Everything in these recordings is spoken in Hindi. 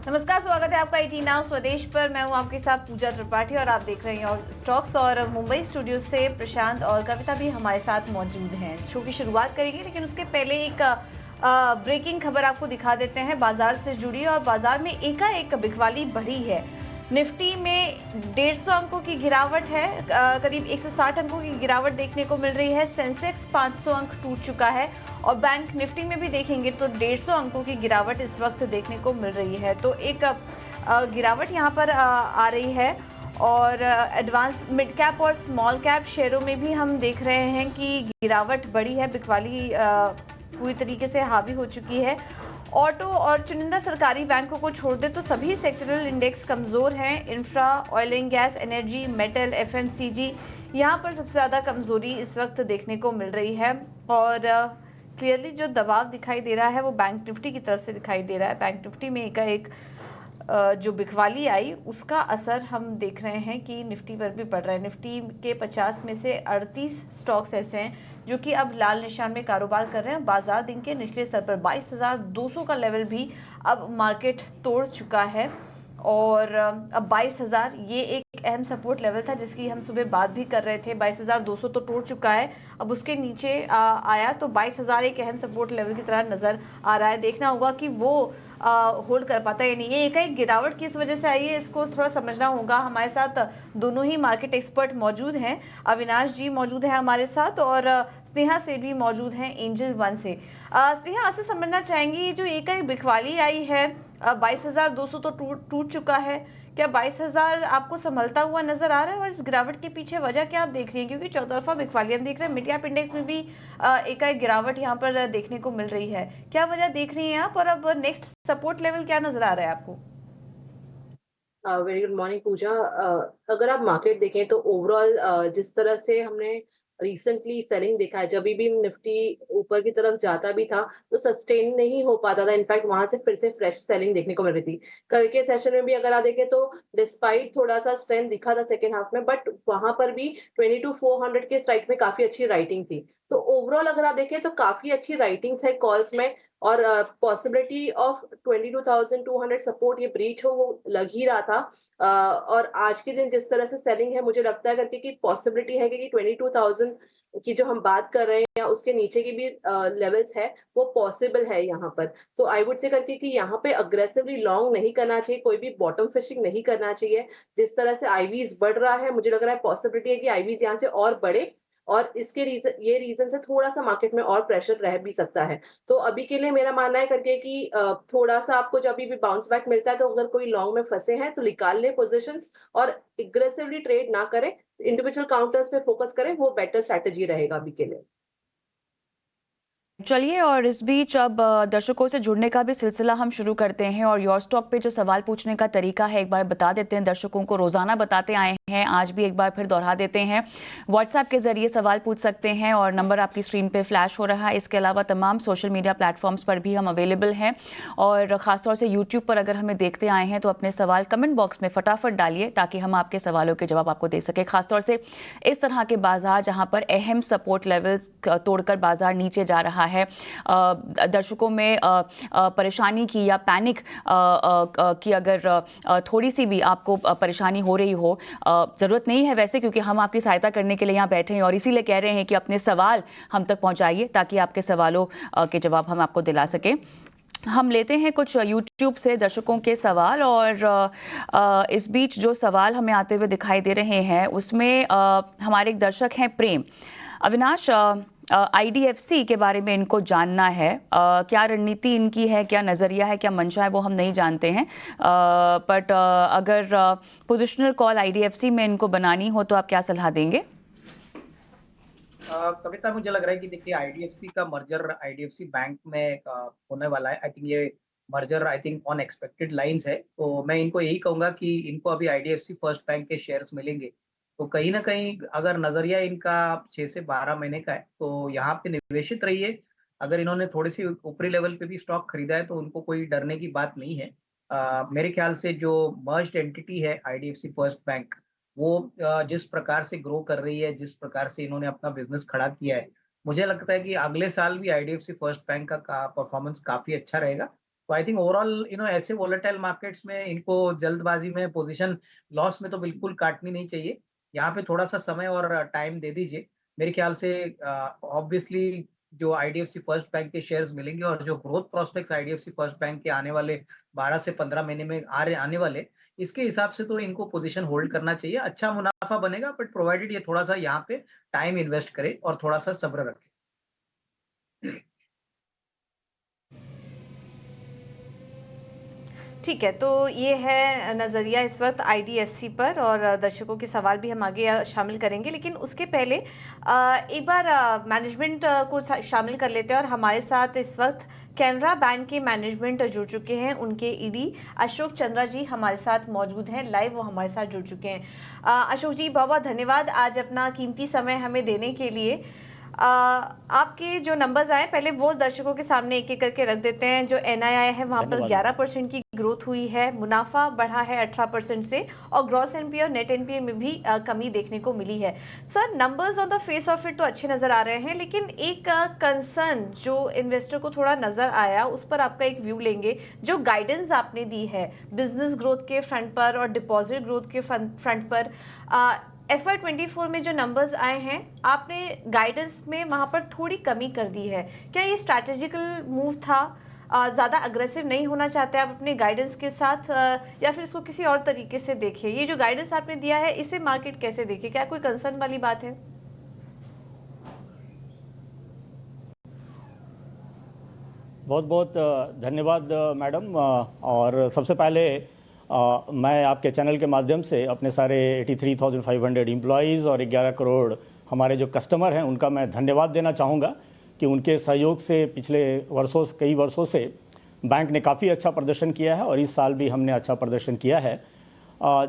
नमस्कार, स्वागत है आपका 18 नाउ स्वदेश पर। मैं हूं आपके साथ पूजा त्रिपाठी और आप देख रहे हैं और स्टॉक्स। और मुंबई स्टूडियो से प्रशांत और कविता भी हमारे साथ मौजूद हैं। शो की शुरुआत करेंगे, लेकिन उसके पहले एक ब्रेकिंग खबर आपको दिखा देते हैं बाजार से जुड़ी। और बाजार में एकाएक बिकवाली बढ़ी है। निफ्टी में 150 अंकों की गिरावट है, करीब 160 अंकों की गिरावट देखने को मिल रही है। सेंसेक्स 500 अंक टूट चुका है और बैंक निफ्टी में भी देखेंगे तो 150 अंकों की गिरावट इस वक्त देखने को मिल रही है। तो एक गिरावट यहाँ पर आ रही है। और एडवांस मिड कैप और स्मॉल कैप शेयरों में भी हम देख रहे हैं कि गिरावट बढ़ी है। बिकवाली पूरी तरीके से हावी हो चुकी है। ऑटो और चुनिंदा सरकारी बैंकों को छोड़ दे तो सभी सेक्टरल इंडेक्स कमज़ोर हैं। Infra, oil and gas, energy, metal, FMCG, यहाँ पर सबसे ज़्यादा कमज़ोरी इस वक्त देखने को मिल रही है। और क्लियरली जो दबाव दिखाई दे रहा है वो बैंक निफ्टी की तरफ से दिखाई दे रहा है। बैंक निफ्टी में एकाएक जो बिकवाली आई उसका असर हम देख रहे हैं कि निफ्टी पर भी पड़ रहा है। निफ्टी के 50 में से 38 स्टॉक्स ऐसे हैं जो कि अब लाल निशान में कारोबार कर रहे हैं। बाजार दिन के निचले स्तर पर 22,200 का लेवल भी अब मार्केट तोड़ चुका है। और अब 22,000 ये एक अहम सपोर्ट लेवल था जिसकी हम सुबह बात भी कर रहे थे। 22,200 तो टूट चुका है, अब उसके नीचे आया तो 22,000 एक अहम सपोर्ट लेवल की तरह नज़र आ रहा है। देखना होगा कि वो होल्ड कर पाता है या नहीं। ये एक गिरावट किस वजह से आई है, इसको थोड़ा समझना होगा। हमारे साथ दोनों ही मार्केट एक्सपर्ट मौजूद हैं। अविनाश जी मौजूद हैं हमारे साथ और स्नेहा सेठ भी मौजूद हैं एंजल वन से। स्नेहा, आपसे समझना चाहेंगे ये जो एक बिकवाली आई है, 22,200 तो टूट चुका है। क्या 22,000 आपको संभलता हुआ नजर आ रहा है और इस गिरावट के पीछे वजह क्या आप देख रही हैं? क्योंकि चौतरफा बिकवाली हम देख रहे हैं। मिड कैप इंडेक्स में भी एकाएक गिरावट यहाँ पर देखने को मिल रही है। क्या वजह देख रही हैं आप और अब नेक्स्ट सपोर्ट लेवल क्या नजर आ रहा है आपको? वेरी गुड मॉर्निंग पूजा। अगर आप मार्केट देखें तो ओवरऑल जिस तरह से हमने रिसेंटली सेलिंग देखा है, जब भी निफ्टी ऊपर की तरफ जाता भी था तो सस्टेन नहीं हो पाता था। इनफैक्ट वहां से फिर से फ्रेश सेलिंग देखने को मिल रही थी। कल के सेशन में भी अगर आप देखें तो डिस्पाइट थोड़ा सा स्ट्रेंथ दिखा था सेकेंड हाफ में, बट वहां पर भी 22,400 के स्ट्राइक में काफी अच्छी राइटिंग थी। तो ओवरऑल अगर आप देखें तो काफी अच्छी राइटिंग्स है कॉल्स में। और पॉसिबिलिटी ऑफ 22,200 सपोर्ट ये ब्रीच हो वो लग ही रहा था। और आज के दिन जिस तरह से सेलिंग है, मुझे लगता है करके कि पॉसिबिलिटी है कि 22,000 की जो हम बात कर रहे हैं या उसके नीचे की भी लेवल्स है वो पॉसिबल है यहाँ पर। तो आई वुड से करके कि यहाँ पे अग्रेसिवली लॉन्ग नहीं करना चाहिए, कोई भी बॉटम फिशिंग नहीं करना चाहिए। जिस तरह से आईवीज बढ़ रहा है, मुझे लग रहा है पॉसिबिलिटी है कि आईवीज यहाँ से और बढ़े। और इसके रीजन से थोड़ा सा मार्केट में और प्रेशर रह भी सकता है। तो अभी के लिए मेरा मानना है करके कि थोड़ा सा आपको जब भी बाउंस बैक मिलता है तो अगर कोई लॉन्ग में फंसे हैं तो निकाल ले पोजीशंस और एग्रेसिवली ट्रेड ना करें। इंडिविजुअल काउंटर्स पे फोकस करें, वो बेटर स्ट्रैटेजी रहेगा अभी के लिए। चलिए, और इस बीच अब दर्शकों से जुड़ने का भी सिलसिला हम शुरू करते हैं। और योर स्टॉक पे जो सवाल पूछने का तरीका है एक बार बता देते हैं दर्शकों को। रोजाना बताते आए हैं, आज भी एक बार फिर दोहरा देते हैं। व्हाट्सएप के जरिए सवाल पूछ सकते हैं और नंबर आपकी स्क्रीन पे फ्लैश हो रहा है। इसके अलावा तमाम सोशल मीडिया प्लेटफॉर्म्स पर भी हम अवेलेबल हैं। और ख़ासतौर से यूट्यूब पर अगर हमें देखते आए हैं तो अपने सवाल कमेंट बॉक्स में फटाफट डालिए ताकि हम आपके सवालों के जवाब आपको दे सकें। खासतौर से इस तरह के बाजार जहाँ पर अहम सपोर्ट लेवल्स तोड़कर बाजार नीचे जा रहा है, दर्शकों में परेशानी की या पैनिक की अगर थोड़ी सी भी आपको परेशानी हो रही हो, ज़रूरत नहीं है वैसे, क्योंकि हम आपकी सहायता करने के लिए यहाँ बैठे हैं और इसीलिए कह रहे हैं कि अपने सवाल हम तक पहुँचाइए ताकि आपके सवालों के जवाब हम आपको दिला सकें। हम लेते हैं कुछ YouTube से दर्शकों के सवाल। और इस बीच जो सवाल हमें आते हुए दिखाई दे रहे हैं उसमें हमारे एक दर्शक हैं प्रेम। अविनाश, IDFC के बारे में इनको जानना है। क्या रणनीति इनकी है, क्या नज़रिया है, क्या मंशा है, वो हम नहीं जानते हैं। बट अगर पोजिशनल कॉल IDFC में इनको बनानी हो तो आप क्या सलाह देंगे? कविता, मुझे लग रहा है कि देखिए आईडीएफसी का मर्जर आईडीएफसी बैंक में होने वाला है। आई थिंक ये merger I think on expected lines है। तो मैं इनको यही कहूंगा कि इनको अभी आईडीएफसी फर्स्ट बैंक के शेयर्स मिलेंगे। तो कहीं ना कहीं अगर नजरिया इनका 6 से 12 महीने का है तो यहाँ पे निवेशित रहिए। अगर इन्होंने थोड़ी सी ऊपरी लेवल पे भी स्टॉक खरीदा है तो उनको कोई डरने की बात नहीं है। मेरे ख्याल से जो मर्ज्ड एंटिटी है आईडीएफसी फर्स्ट बैंक, वो जिस प्रकार से ग्रो कर रही है, जिस प्रकार से इन्होंने अपना बिज़नेस खड़ा किया है, मुझे लगता है कि अगले साल भी आईडीएफसी फर्स्ट बैंक का परफॉर्मेंस काफ़ी अच्छा रहेगा। तो आई थिंक ओवरऑल ऐसे वोलेटाइल मार्केट्स में इनको जल्दबाजी में पोजीशन लॉस में तो बिल्कुल काटनी नहीं चाहिए। यहाँ पे थोड़ा सा समय और टाइम दे दीजिए। मेरे ख्याल से ऑब्वियसली जो आईडीएफसी फर्स्ट बैंक के शेयर्स मिलेंगे और जो growth prospects IDFC first bank के आने वाले 12 से 15 महीने में आने वाले, इसके हिसाब से तो इनको पोजीशन होल्ड करना चाहिए। अच्छा मुनाफा बनेगा, बट प्रोवाइडेड ये थोड़ा सा यहाँ पे टाइम इन्वेस्ट करे और थोड़ा सा सब्र रखे। ठीक है, तो ये है नज़रिया इस वक्त आईडीएफसी पर, और दर्शकों के सवाल भी हम आगे शामिल करेंगे, लेकिन उसके पहले एक बार मैनेजमेंट को शामिल कर लेते हैं। और हमारे साथ इस वक्त कैनरा बैंक के मैनेजमेंट जुड़ चुके हैं, उनके ईडी अशोक चंद्रा जी हमारे साथ मौजूद हैं लाइव, वो हमारे साथ जुड़ चुके हैं। अशोक जी, बहुत बहुत धन्यवाद आज अपना कीमती समय हमें देने के लिए। आपके जो नंबर्स आए पहले वो दर्शकों के सामने एक एक करके रख देते हैं। जो एनआईआई है वहां पर 11% की ग्रोथ हुई है, मुनाफा बढ़ा है 18% से, और ग्रॉस एनपीए और नेट एनपीए में भी कमी देखने को मिली है। Sir, numbers on the face of it तो अच्छे नजर आ रहे हैं, लेकिन एक कंसर्न जो इन्वेस्टर को थोड़ा नजर आया, उस पर आपका एक व्यू लेंगे। जो गाइडेंस आपने दी है बिजनेस ग्रोथ के फ्रंट पर और डिपॉजिट ग्रोथ के फ्रंट पर, FY24 में जो नंबर्स आए हैं, आपने गाइडेंस में वहां पर थोड़ी कमी कर दी है। क्या ये स्ट्रैटेजिकल मूव था? ज़्यादा अग्रेसिव नहीं होना चाहते आप अपने गाइडेंस के साथ, या फिर इसको किसी और तरीके से देखिए? ये जो गाइडेंस आपने दिया है, इसे मार्केट कैसे देखे? क्या कोई कंसर्न वाली बात है? बहुत बहुत धन्यवाद मैडम। और सबसे पहले मैं आपके चैनल के माध्यम से अपने सारे 83,500 एम्प्लॉयज़ और 11 करोड़ हमारे जो कस्टमर हैं उनका मैं धन्यवाद देना चाहूँगा कि उनके सहयोग से पिछले कई वर्षों से बैंक ने काफ़ी अच्छा प्रदर्शन किया है और इस साल भी हमने अच्छा प्रदर्शन किया है।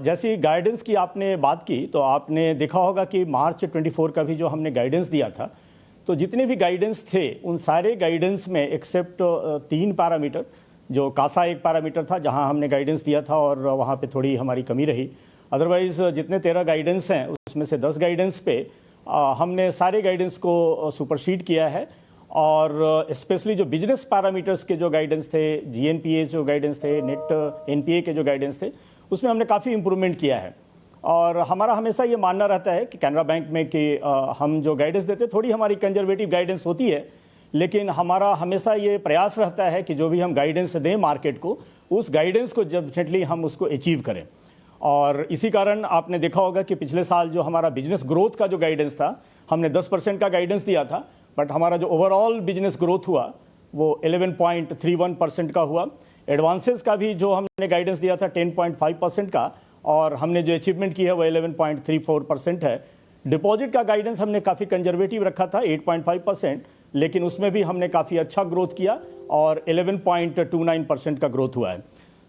जैसी गाइडेंस की आपने बात की, तो आपने देखा होगा कि मार्च 24 का भी जो हमने गाइडेंस दिया था, तो जितने भी गाइडेंस थे उन सारे गाइडेंस में एक्सेप्ट 3 पैरामीटर, जो कासा एक पैरामीटर था जहां हमने गाइडेंस दिया था और वहां पे थोड़ी हमारी कमी रही। अदरवाइज जितने 13 गाइडेंस हैं उसमें से 10 गाइडेंस पे हमने सारे गाइडेंस को सुपरसीड किया है। और स्पेशली जो बिजनेस पैरामीटर्स के जो गाइडेंस थे, जीएनपीए जो गाइडेंस थे, नेट एनपीए के जो गाइडेंस थे, उसमें हमने काफ़ी इंप्रूवमेंट किया है। और हमारा हमेशा ये मानना रहता है कि कैनरा बैंक में कि हम जो गाइडेंस देते थोड़ी हमारी कंजर्वेटिव गाइडेंस होती है, लेकिन हमारा हमेशा ये प्रयास रहता है कि जो भी हम गाइडेंस दें मार्केट को, उस गाइडेंस को डेफिनेटली हम उसको अचीव करें। और इसी कारण आपने देखा होगा कि पिछले साल जो हमारा बिजनेस ग्रोथ का जो गाइडेंस था, हमने 10% का गाइडेंस दिया था, बट हमारा जो ओवरऑल बिजनेस ग्रोथ हुआ वो 11.31% का हुआ। एडवांसेस का भी जो हमने गाइडेंस दिया था 10.5% का, और हमने जो अचीवमेंट की है वो 11.34% है। डिपॉजिट का गाइडेंस हमने काफ़ी कंजर्वेटिव रखा था 8.5%, लेकिन उसमें भी हमने काफ़ी अच्छा ग्रोथ किया और 11.29% का ग्रोथ हुआ है।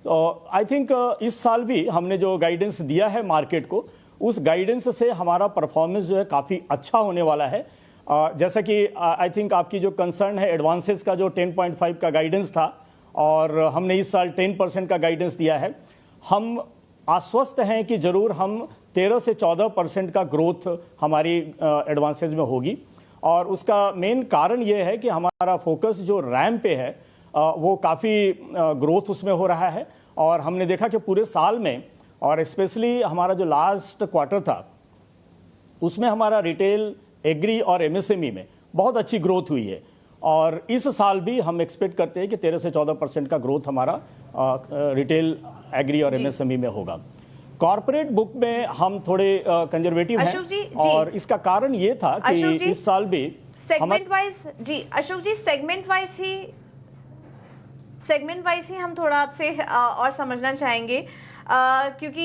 तो आई थिंक इस साल भी हमने जो गाइडेंस दिया है मार्केट को, उस गाइडेंस से हमारा परफॉर्मेंस जो है काफ़ी अच्छा होने वाला है। जैसा कि आई थिंक आपकी जो कंसर्न है एडवांसेस का, जो 10.5 का गाइडेंस था और हमने इस साल 10% का गाइडेंस दिया है, हम आश्वस्त हैं कि ज़रूर हम 13 से 14% का ग्रोथ हमारी एडवांसेज में होगी। और उसका मेन कारण ये है कि हमारा फोकस जो रैम पे है वो काफ़ी ग्रोथ उसमें हो रहा है। और हमने देखा कि पूरे साल में, और स्पेशली हमारा जो लास्ट क्वार्टर था, उसमें हमारा रिटेल, एग्री और एमएसएमई में बहुत अच्छी ग्रोथ हुई है। और इस साल भी हम एक्सपेक्ट करते हैं कि 13 से 14% का ग्रोथ हमारा रिटेल, एग्री और एमएसएमई में होगा। कॉर्पोरेट बुक में हम थोड़े कंजर्वेटिव हैं, जी, और इसका कारण ये था कि इस साल भी सेगमेंट वाइज, जी अशोक जी, सेगमेंट वाइज ही हम थोड़ा आपसे और समझना चाहेंगे, क्योंकि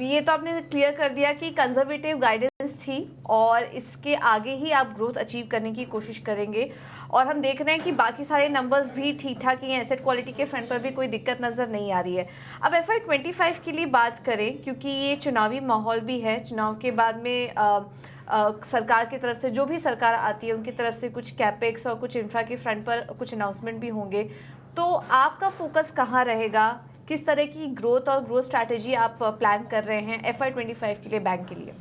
ये तो आपने क्लियर कर दिया कि कंजर्वेटिव गाइडेंस थी और इसके आगे ही आप ग्रोथ अचीव करने की कोशिश करेंगे। और हम देख रहे हैं कि बाकी सारे नंबर्स भी ठीक ठाक ही हैं, एसेट क्वालिटी के फ्रंट पर भी कोई दिक्कत नज़र नहीं आ रही है। अब FY25 के लिए बात करें, क्योंकि ये चुनावी माहौल भी है, चुनाव के बाद में सरकार की तरफ से, जो भी सरकार आती है उनकी तरफ से कुछ कैपेक्स और कुछ इंफ्रा के फ्रंट पर कुछ अनाउंसमेंट भी होंगे। तो आपका फोकस कहाँ रहेगा? किस तरह की ग्रोथ और ग्रोथ स्ट्रैटेजी आप प्लान कर रहे हैं FY25 के लिए बैंक के लिए?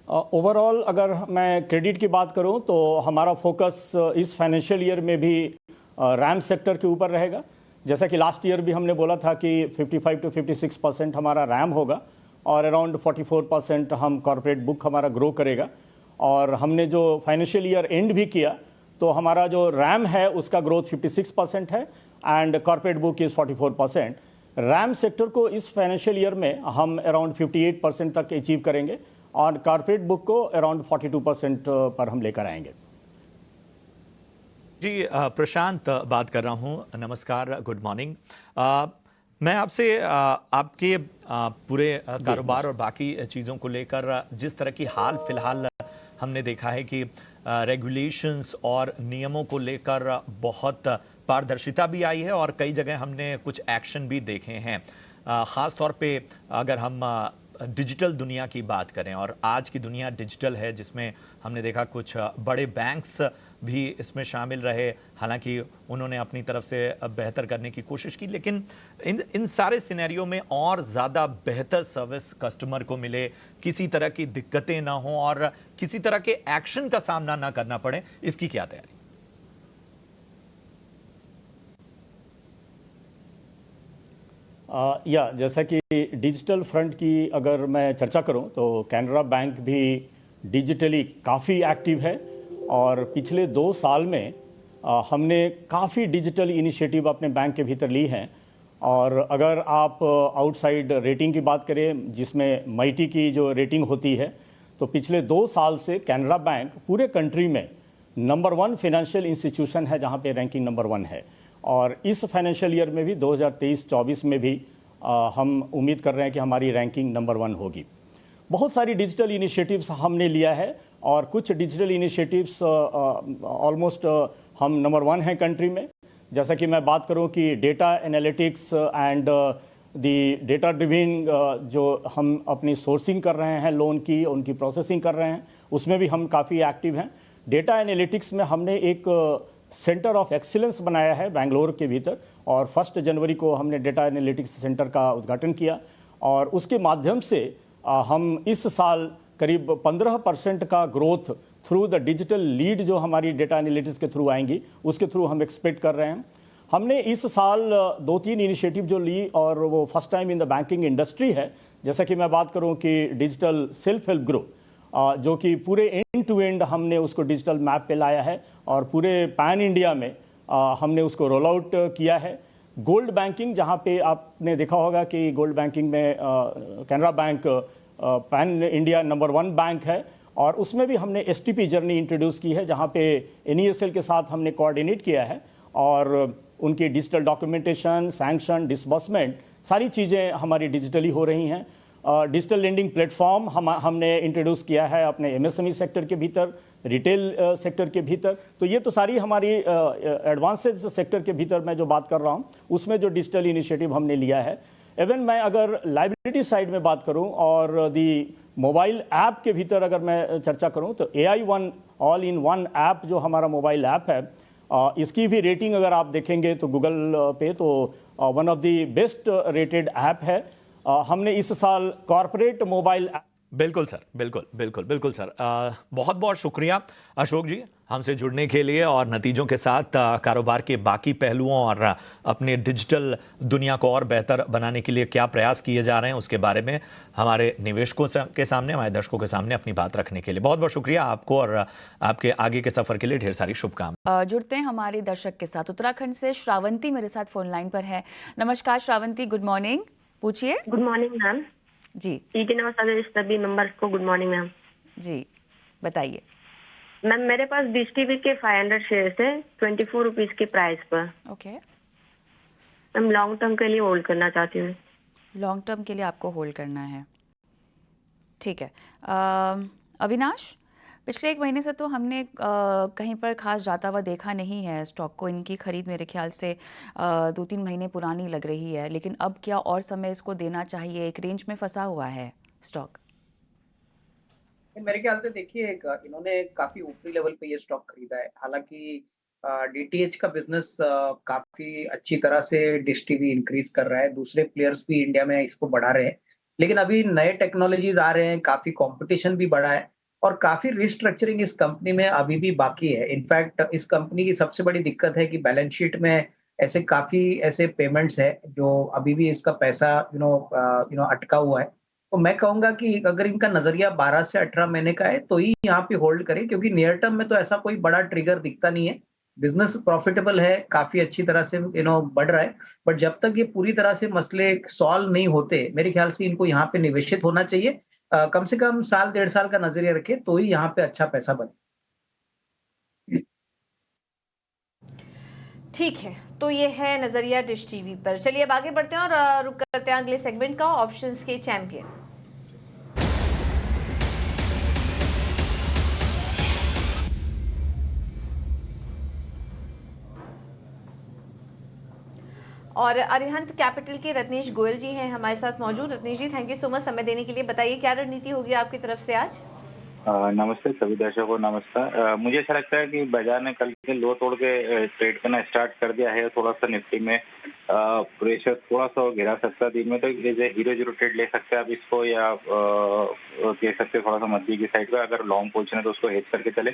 ओवरऑल अगर मैं क्रेडिट की बात करूं तो हमारा फोकस इस फाइनेंशियल ईयर में भी रैम सेक्टर के ऊपर रहेगा। जैसा कि लास्ट ईयर भी हमने बोला था कि 55 to 56% हमारा रैम होगा और अराउंड 44% हम कॉर्पोरेट बुक हमारा ग्रो करेगा। और हमने जो फाइनेंशियल ईयर एंड भी किया तो हमारा जो रैम है उसका ग्रोथ 56% है and corporate book is 44%। RAM sector को इस फाइनेंशियल ईयर में हम अराउंड 58% तक अचीव करेंगे और कॉर्पोरेट बुक को अराउंड 42% पर हम लेकर आएंगे। जी प्रशांत बात कर रहा हूँ। नमस्कार, गुड मॉर्निंग। मैं आपसे आपके पूरे कारोबार और बाकी चीज़ों को लेकर जिस तरह की हाल फिलहाल हमने देखा है कि रेगुलेशंस और नियमों को लेकर बहुत पारदर्शिता भी आई है और कई जगह हमने कुछ एक्शन भी देखे हैं। ख़ास तौर पे अगर हम डिजिटल दुनिया की बात करें और आज की दुनिया डिजिटल है, जिसमें हमने देखा कुछ बड़े बैंक्स भी इसमें शामिल रहे। हालांकि उन्होंने अपनी तरफ से बेहतर करने की कोशिश की, लेकिन इन सारे सिनेरियो में और ज़्यादा बेहतर सर्विस कस्टमर को मिले, किसी तरह की दिक्कतें ना हो और किसी तरह के एक्शन का सामना ना करना पड़े, इसकी क्या तैयारी? जैसा कि डिजिटल फ्रंट की अगर मैं चर्चा करूं तो कैनरा बैंक भी डिजिटली काफ़ी एक्टिव है और पिछले 2 साल में हमने काफ़ी डिजिटल इनिशिएटिव अपने बैंक के भीतर ली हैं। और अगर आप आउटसाइड रेटिंग की बात करें जिसमें माइटी की जो रेटिंग होती है, तो पिछले 2 साल से कैनरा बैंक पूरे कंट्री में नंबर 1 फाइनेंशियल इंस्टीट्यूशन है जहां पे रैंकिंग नंबर 1 है। और इस फाइनेंशियल ईयर में भी 2023-24 में भी हम उम्मीद कर रहे हैं कि हमारी रैंकिंग नंबर 1 होगी। बहुत सारी डिजिटल इनिशिएटिव्स हमने लिया है और कुछ डिजिटल इनिशिएटिव्स ऑलमोस्ट हम नंबर 1 हैं कंट्री में। जैसा कि मैं बात करूं कि data analytics and the data driven जो हम अपनी सोर्सिंग कर रहे हैं लोन की, उनकी प्रोसेसिंग कर रहे हैं, उसमें भी हम काफ़ी एक्टिव हैं। डेटा एनालिटिक्स में हमने एक सेंटर ऑफ एक्सीलेंस बनाया है बेंगलोर के भीतर और 1 जनवरी को हमने डेटा एनालिटिक्स सेंटर का उद्घाटन किया और उसके माध्यम से हम इस साल करीब 15% का growth through the digital lead जो हमारी डेटा एनालिटिक्स के थ्रू आएंगी उसके थ्रू हम एक्सपेक्ट कर रहे हैं। हमने इस साल 2-3 इनिशिएटिव जो ली और वो first time in the banking industry है। जैसा कि मैं बात करूं कि डिजिटल सेल्फ हेल्प ग्रुप जो कि पूरे एंड टू एंड हमने उसको डिजिटल मैप पे लाया है और पूरे पैन इंडिया में हमने उसको रोल आउट किया है। गोल्ड बैंकिंग, जहाँ पे आपने देखा होगा कि गोल्ड बैंकिंग में Canara bank pan India number 1 bank है और उसमें भी हमने एसटीपी जर्नी इंट्रोड्यूस की है जहाँ पे एनईएसएल के साथ हमने कोऑर्डिनेट किया है और उनकी डिजिटल डॉक्यूमेंटेशन, सैंक्शन, डिसबर्समेंट सारी चीज़ें हमारी डिजिटली हो रही हैं। डिजिटल लेंडिंग प्लेटफॉर्म हमने इंट्रोड्यूस किया है अपने एमएसएमई सेक्टर के भीतर, रिटेल सेक्टर के भीतर। तो ये तो सारी हमारी एडवांसेज सेक्टर के भीतर मैं जो बात कर रहा हूँ उसमें जो डिजिटल इनिशिएटिव हमने लिया है। इवन मैं अगर लाइबिलिटी साइड में बात करूँ और दी मोबाइल ऐप के भीतर अगर मैं चर्चा करूँ तो AI1 all in one app जो हमारा मोबाइल ऐप है, इसकी भी रेटिंग अगर आप देखेंगे तो गूगल पे तो one of the best rated app है। हमने इस साल कॉर्पोरेट मोबाइल। बिल्कुल सर, बिल्कुल सर। बहुत बहुत शुक्रिया अशोक जी हमसे जुड़ने के लिए और नतीजों के साथ कारोबार के बाकी पहलुओं और अपने डिजिटल दुनिया को और बेहतर बनाने के लिए क्या प्रयास किए जा रहे हैं उसके बारे में हमारे निवेशकों के सामने, हमारे दर्शकों के सामने अपनी बात रखने के लिए बहुत बहुत शुक्रिया आपको और आपके आगे के सफर के लिए ढेर सारी शुभकामनाएं। जुड़ते हैं हमारे दर्शक के साथ। उत्तराखंड से श्रावंती मेरे साथ फोन लाइन पर है। नमस्कार श्रावंती, गुड मॉर्निंग, पूछिए। गुड मॉर्निंग मैम जी। ठीक है, नमस्कार सभी मेंबर्स को गुड मॉर्निंग मैम जी, बताइए मैम। मेरे पास डिश टीवी के 500 शेयर्स है 24 रुपीज के प्राइस पर। ओके मैम लॉन्ग टर्म के लिए होल्ड करना चाहती हूँ। लॉन्ग टर्म के लिए आपको होल्ड करना है, ठीक है। अविनाश, पिछले 1 महीने से तो हमने कहीं पर खास जाता हुआ देखा नहीं है स्टॉक को। इनकी खरीद मेरे ख्याल से 2-3 महीने पुरानी लग रही है, लेकिन अब क्या और समय इसको देना चाहिए? एक रेंज में फंसा हुआ है स्टॉक। मेरे ख्याल से देखिए इन्होंने काफी ऊपरी लेवल पे ये स्टॉक खरीदा है। हालांकि डीटीएच का बिजनेस काफी अच्छी तरह से डिश टीवी इंक्रीज कर रहा है, दूसरे प्लेयर्स भी इंडिया में इसको बढ़ा रहे हैं, लेकिन अभी नए टेक्नोलॉजीज आ रहे हैं, काफी कंपटीशन भी बढ़ा है। और काफी रिस्ट्रक्चरिंग इस कंपनी में अभी भी बाकी है। इनफैक्ट इस कंपनी की सबसे बड़ी दिक्कत है कि बैलेंस शीट में ऐसे काफी ऐसे पेमेंट्स है जो अभी भी इसका पैसा अटका हुआ है। तो मैं कहूंगा कि अगर इनका नजरिया 12 से 18 महीने का है तो ही यहाँ पे होल्ड करें, क्योंकि नियर टर्म में तो ऐसा कोई बड़ा ट्रिगर दिखता नहीं है। बिजनेस प्रॉफिटेबल है, काफी अच्छी तरह से बढ़ रहा है, बट जब तक ये पूरी तरह से मसले सॉल्व नहीं होते, मेरे ख्याल से इनको यहाँ पे निवेशित होना चाहिए। कम से कम साल 1.5 साल का नजरिया रखे तो ही यहाँ पे अच्छा पैसा बने। ठीक है, तो ये है नजरिया डिश टीवी पर। चलिए अब आगे बढ़ते हैं और रुक करते हैं अगले सेगमेंट का, ऑप्शंस के चैंपियन। और अरिहंत कैपिटल के रत्नेश गोयल जी हैं हमारे साथ मौजूद। रत्नेश जी, थैंक यू सो मच समय देने के लिए। बताइए क्या रणनीति होगी आपकी तरफ से आज? नमस्ते सभी दर्शकों को नमस्कार। मुझे ऐसा लगता है कि बाजार ने कल के लो तोड़ के ट्रेड करना स्टार्ट कर दिया है। थोड़ा सा निफ्टी में प्रेशर थोड़ा सा गिरा सकता है दिन में, तो हीरो जीरो ट्रेड ले सकते हैं आप इसको, या कह सकते हैं थोड़ा सा मध्य की साइड पे अगर लॉन्ग पोजीशन है तो उसको हेज करके चले।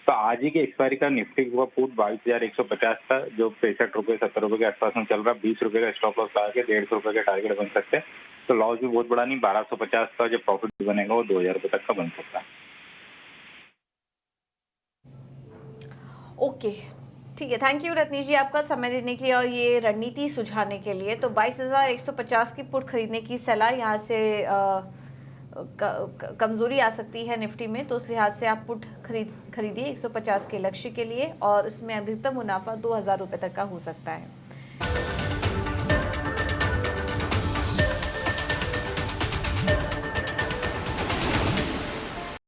तो आज ही के एक्सपायरी का निफ्टी का पुट 22,150 था, जो 65 रुपये 70 रुपये के आसपास में चल रहा है। 20 रुपये का स्टॉप लॉस लगा के 150 रुपये का टारगेट बन सकते हैं। तो लॉस भी बहुत बड़ा नहीं, 1250 का जो प्रॉफिट बनेगा वो 2,000 रुपये तक का बन सकता है। ओके, ठीक है, थैंक यू रत्नेश जी आपका समय देने के लिए और ये रणनीति सुझाने के लिए। तो 22,150 की पुट खरीदने की सलाह, यहाँ से कमजोरी आ सकती है निफ्टी में, तो उस लिहाज से आप पुट खरीदिए 150 के लक्ष्य के लिए, और इसमें अधिकतम मुनाफा 2,000 रुपये तक का हो सकता है।